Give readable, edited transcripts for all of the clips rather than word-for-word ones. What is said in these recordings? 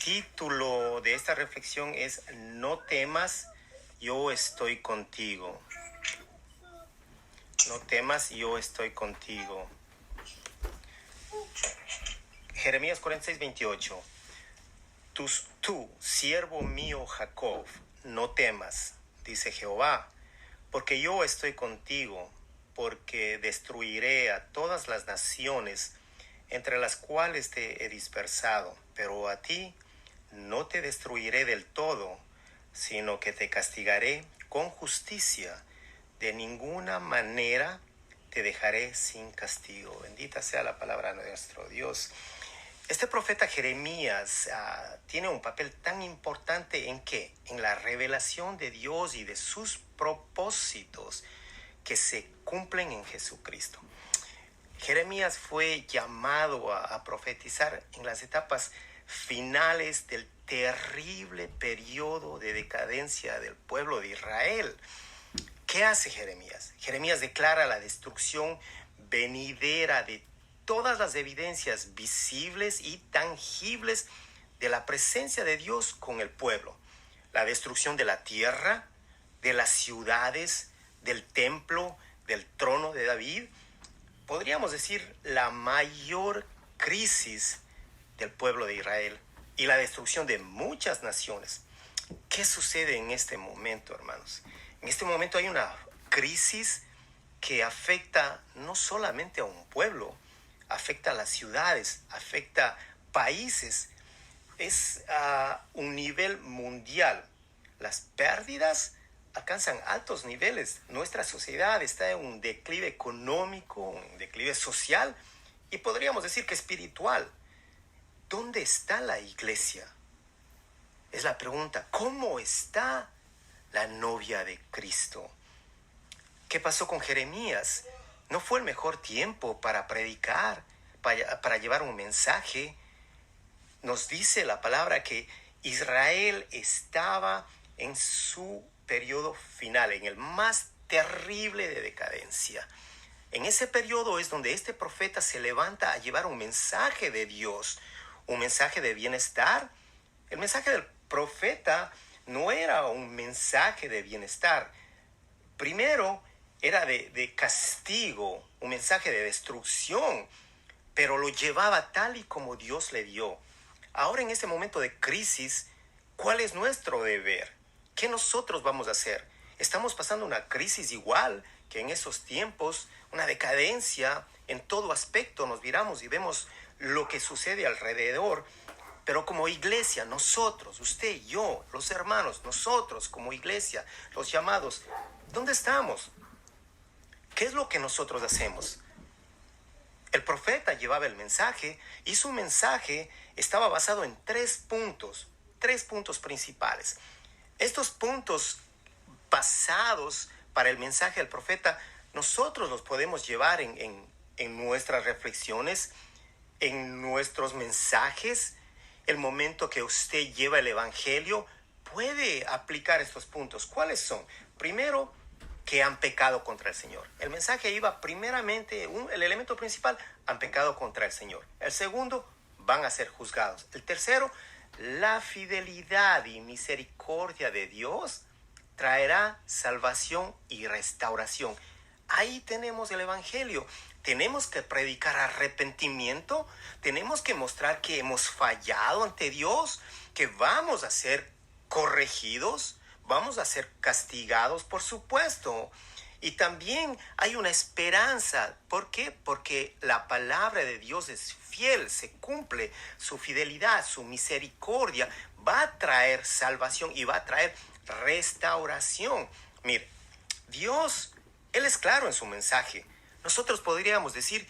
título de esta reflexión es No temas, yo estoy contigo. No temas, yo estoy contigo. Jeremías 46:28. Tú, siervo mío Jacob, no temas, dice Jehová, porque yo estoy contigo, porque destruiré a todas las naciones entre las cuales te he dispersado, pero a ti no te destruiré del todo, sino que te castigaré con justicia. De ninguna manera te dejaré sin castigo. Bendita sea la palabra de nuestro Dios. Este profeta Jeremías tiene un papel tan importante ¿en qué? En la revelación de Dios y de sus propósitos que se cumplen en Jesucristo. Jeremías fue llamado a profetizar en las etapas finales del terrible periodo de decadencia del pueblo de Israel. ¿Qué hace Jeremías? Jeremías declara la destrucción venidera de todas las evidencias visibles y tangibles de la presencia de Dios con el pueblo. La destrucción de la tierra, de las ciudades, del templo, del trono de David. Podríamos decir la mayor crisis del pueblo de Israel y la destrucción de muchas naciones. ¿Qué sucede en este momento, hermanos? En este momento hay una crisis que afecta no solamente a un pueblo, afecta a las ciudades, afecta países. Es a un nivel mundial. Las pérdidas alcanzan altos niveles. Nuestra sociedad está en un declive económico, un declive social y podríamos decir que espiritual. ¿Dónde está la iglesia? Es la pregunta. ¿Cómo está la novia de Cristo? ¿Qué pasó con Jeremías? ¿No fue el mejor tiempo para predicar, para llevar un mensaje? Nos dice la palabra que Israel estaba en su periodo final, en el más terrible de decadencia. En ese periodo es donde este profeta se levanta a llevar un mensaje de Dios, un mensaje de bienestar. El mensaje del profeta no era un mensaje de bienestar. Primero era de castigo, un mensaje de destrucción, pero lo llevaba tal y como Dios le dio. Ahora en este momento de crisis, ¿cuál es nuestro deber? ¿Qué nosotros vamos a hacer? Estamos pasando una crisis igual que en esos tiempos, una decadencia en todo aspecto. Nos miramos y vemos lo que sucede alrededor. Pero como iglesia, nosotros, usted, yo, los hermanos, nosotros como iglesia, los llamados, ¿dónde estamos? ¿Qué es lo que nosotros hacemos? El profeta llevaba el mensaje y su mensaje estaba basado en tres puntos principales. Estos puntos basados para el mensaje del profeta, nosotros los podemos llevar en nuestras reflexiones, en nuestros mensajes. El momento que usted lleva el evangelio puede aplicar estos puntos. ¿Cuáles son? Primero, que han pecado contra el Señor. El mensaje iba primeramente, el elemento principal, han pecado contra el Señor. El segundo, van a ser juzgados. El tercero, la fidelidad y misericordia de Dios traerá salvación y restauración. Ahí tenemos el evangelio. Tenemos que predicar arrepentimiento. Tenemos que mostrar que hemos fallado ante Dios, que vamos a ser corregidos, vamos a ser castigados, por supuesto. Y también hay una esperanza. ¿Por qué? Porque la palabra de Dios es fiel, se cumple. Su fidelidad, su misericordia va a traer salvación y va a traer restauración. Mire, Dios, Él es claro en su mensaje. Nosotros podríamos decir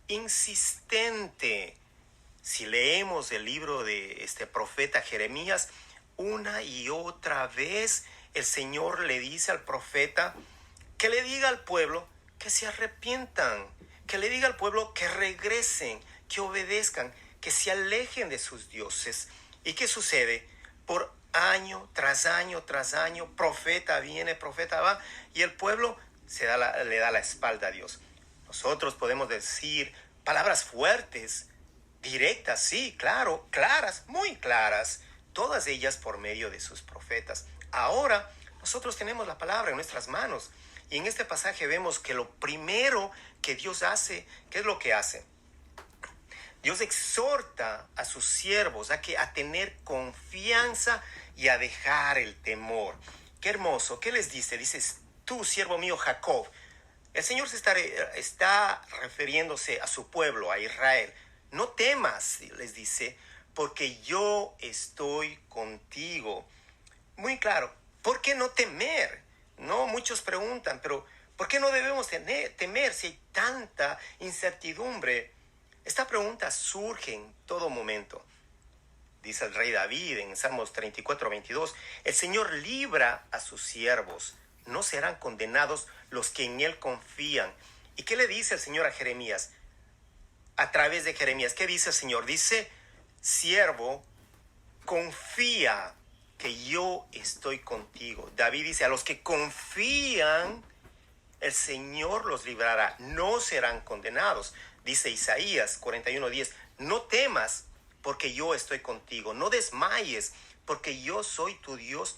insistente. Si leemos el libro de este profeta Jeremías, una y otra vez el Señor le dice al profeta que le diga al pueblo que se arrepientan, que le diga al pueblo que regresen, que obedezcan, que se alejen de sus dioses. ¿Y qué sucede? Por año tras año tras año, profeta viene, profeta va, y el pueblo le da la espalda a Dios. Nosotros podemos decir palabras fuertes, Directas, sí, claro, claras, muy claras, todas ellas por medio de sus profetas. Ahora nosotros tenemos la palabra en nuestras manos y en este pasaje vemos que lo primero que Dios hace, ¿qué es lo que hace? Dios exhorta a sus siervos a tener confianza y a dejar el temor. Qué hermoso. ¿Qué les dice? Dices, tú, siervo mío Jacob. El Señor está refiriéndose a su pueblo, a Israel. No temas, les dice, porque yo estoy contigo. Muy claro. ¿Por qué no temer? No, muchos preguntan, pero ¿por qué no debemos temer si hay tanta incertidumbre? Esta pregunta surge en todo momento. Dice el rey David en Salmos 34:22, el Señor libra a sus siervos, no serán condenados los que en él confían. ¿Y qué le dice el Señor a Jeremías? A través de Jeremías, ¿qué dice el Señor? Dice, siervo, confía que yo estoy contigo. David dice, a los que confían, el Señor los librará, no serán condenados. Dice Isaías 41:10, no temas porque yo estoy contigo, no desmayes porque yo soy tu Dios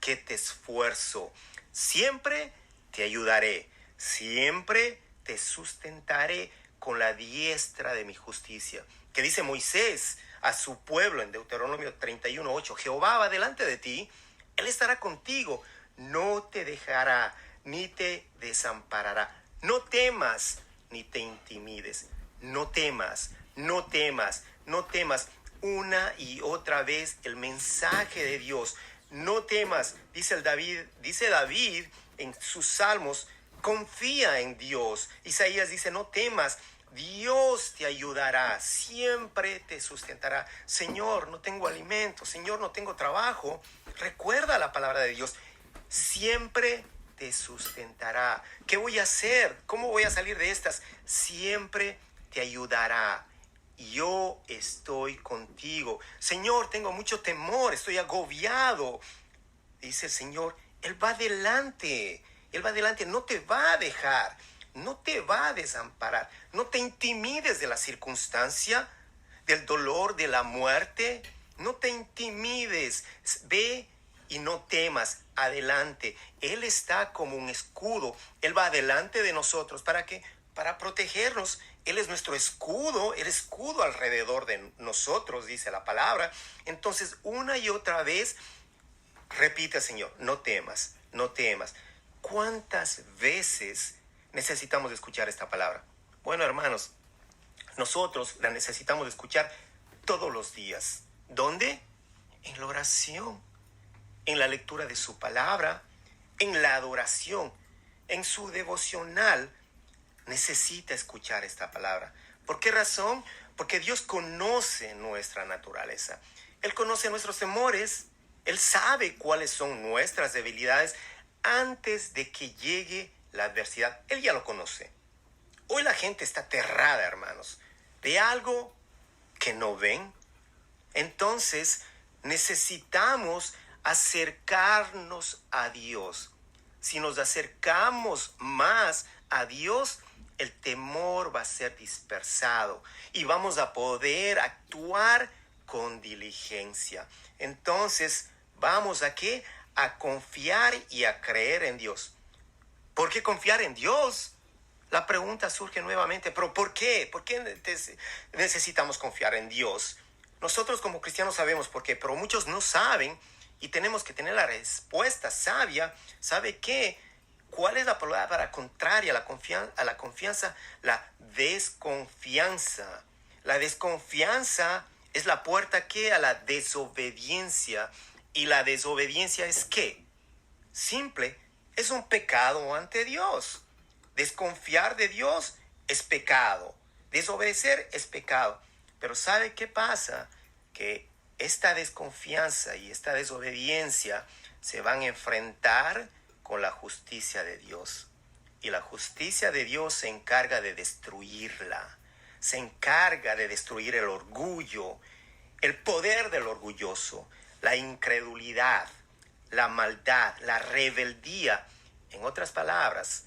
que te esfuerzo. Siempre te ayudaré, siempre te sustentaré con la diestra de mi justicia. Que dice Moisés a su pueblo en Deuteronomio 31:8, Jehová va delante de ti, Él estará contigo, no te dejará ni te desamparará. No temas ni te intimides. No temas, no temas, no temas. Una y otra vez el mensaje de Dios. No temas, dice David en sus salmos, confía en Dios. Isaías dice, no temas, Dios te ayudará, siempre te sustentará. Señor, no tengo alimento, Señor, no tengo trabajo. Recuerda la palabra de Dios, siempre te sustentará. ¿Qué voy a hacer? ¿Cómo voy a salir de estas? Siempre te ayudará. Yo estoy contigo. Señor, tengo mucho temor, estoy agobiado. Dice el Señor, Él va adelante. Él va adelante, no te va a dejar, no te va a desamparar. No te intimides de la circunstancia, del dolor, de la muerte. No te intimides. Ve y no temas, adelante. Él está como un escudo. Él va adelante de nosotros. ¿Para qué? Para protegernos. Él es nuestro escudo, el escudo alrededor de nosotros, dice la palabra. Entonces, una y otra vez, repite, Señor, no temas, no temas. ¿Cuántas veces necesitamos escuchar esta palabra? Bueno, hermanos, nosotros la necesitamos escuchar todos los días. ¿Dónde? En la oración, en la lectura de su palabra, en la adoración, en su devocional. Necesita escuchar esta palabra. ¿Por qué razón? Porque Dios conoce nuestra naturaleza. Él conoce nuestros temores. Él sabe cuáles son nuestras debilidades antes de que llegue la adversidad. Él ya lo conoce. Hoy la gente está aterrada, hermanos, de algo que no ven. Entonces necesitamos acercarnos a Dios. Si nos acercamos más a Dios, el temor va a ser dispersado y vamos a poder actuar con diligencia. Entonces, ¿vamos a qué? A confiar y a creer en Dios. ¿Por qué confiar en Dios? La pregunta surge nuevamente, ¿pero por qué? ¿Por qué necesitamos confiar en Dios? Nosotros como cristianos sabemos por qué, pero muchos no saben y tenemos que tener la respuesta sabia. ¿Sabe qué? ¿Cuál es la palabra contraria a la confianza? La desconfianza. La desconfianza es la puerta que a la desobediencia. ¿Y la desobediencia es qué? Simple, es un pecado ante Dios. Desconfiar de Dios es pecado. Desobedecer es pecado. Pero ¿sabe qué pasa? Que esta desconfianza y esta desobediencia se van a enfrentar con la justicia de Dios. Y la justicia de Dios se encarga de destruirla. Se encarga de destruir el orgullo, el poder del orgulloso, la incredulidad, la maldad, la rebeldía. En otras palabras,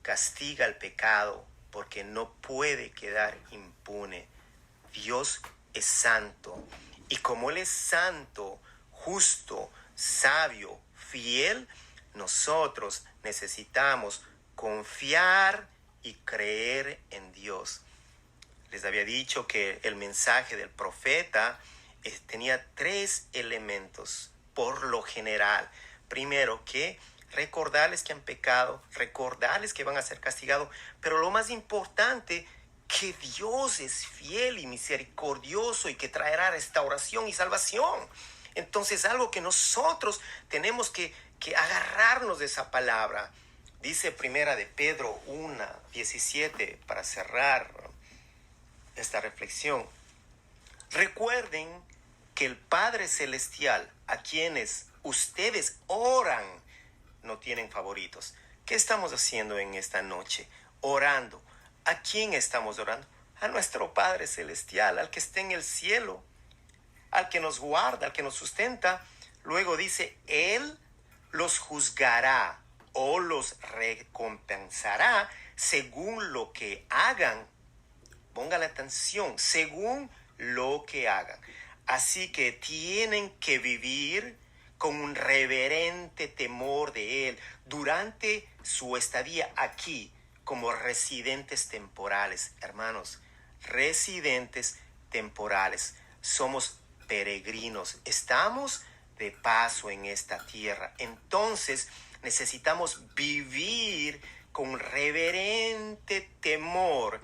castiga el pecado porque no puede quedar impune. Dios es santo. Y como Él es santo, justo, sabio, fiel, nosotros necesitamos confiar y creer en Dios. Les había dicho que el mensaje del profeta tenía 3 elementos por lo general. Primero, que recordarles que han pecado, recordarles que van a ser castigados, pero lo más importante, que Dios es fiel y misericordioso y que traerá restauración y salvación. Entonces, algo que nosotros tenemos que agarrarnos de esa palabra. Dice primera de Pedro 1:17 para cerrar esta reflexión. Recuerden que el Padre Celestial, a quienes ustedes oran, no tienen favoritos. ¿Qué estamos haciendo en esta noche? Orando. ¿A quién estamos orando? A nuestro Padre Celestial, al que está en el cielo, al que nos guarda, al que nos sustenta. Luego dice, Él los juzgará o los recompensará según lo que hagan. Póngale atención, según lo que hagan. Así que tienen que vivir con un reverente temor de Él durante su estadía aquí como residentes temporales. Hermanos, residentes temporales. Somos peregrinos. Estamos de paso en esta tierra. Entonces necesitamos vivir con reverente temor.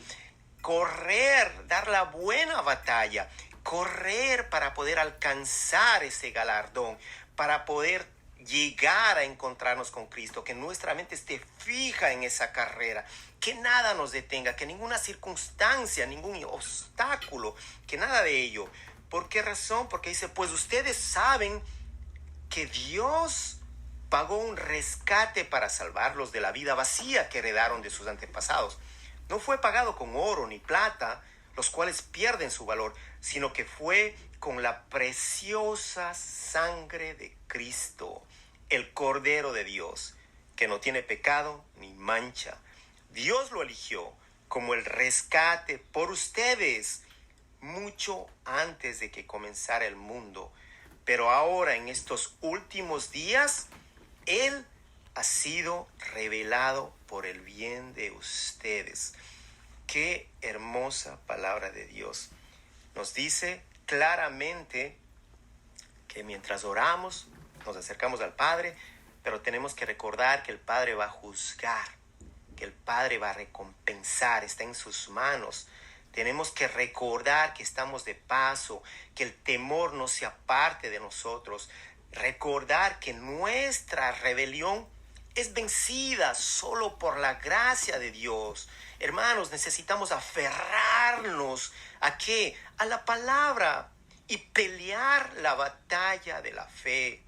Correr, dar la buena batalla, correr para poder alcanzar ese galardón, para poder llegar a encontrarnos con Cristo, que nuestra mente esté fija en esa carrera, que nada nos detenga, que ninguna circunstancia, ningún obstáculo, que nada de ello. ¿Por qué razón? Porque dice, pues ustedes saben que Dios pagó un rescate para salvarlos de la vida vacía que heredaron de sus antepasados. No fue pagado con oro ni plata, los cuales pierden su valor, sino que fue con la preciosa sangre de Cristo, el Cordero de Dios, que no tiene pecado ni mancha. Dios lo eligió como el rescate por ustedes, mucho antes de que comenzara el mundo. Pero ahora, en estos últimos días, Él ha sido revelado por el bien de ustedes. Qué hermosa palabra de Dios. Nos dice claramente que mientras oramos, nos acercamos al Padre, pero tenemos que recordar que el Padre va a juzgar, que el Padre va a recompensar, está en sus manos. Tenemos que recordar que estamos de paso, que el temor no se aparte de nosotros. Recordar que nuestra rebelión es vencida solo por la gracia de Dios. Hermanos, necesitamos aferrarnos ¿a qué? A la palabra y pelear la batalla de la fe.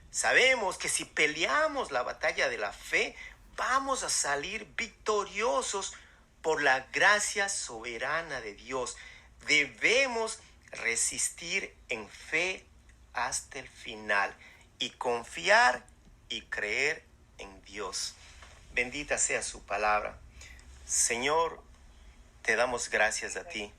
Sabemos que si peleamos la batalla de la fe, vamos a salir victoriosos por la gracia soberana de Dios. Debemos resistir en fe hasta el final y confiar y creer en Dios. Bendita sea su palabra. Señor, te damos gracias a ti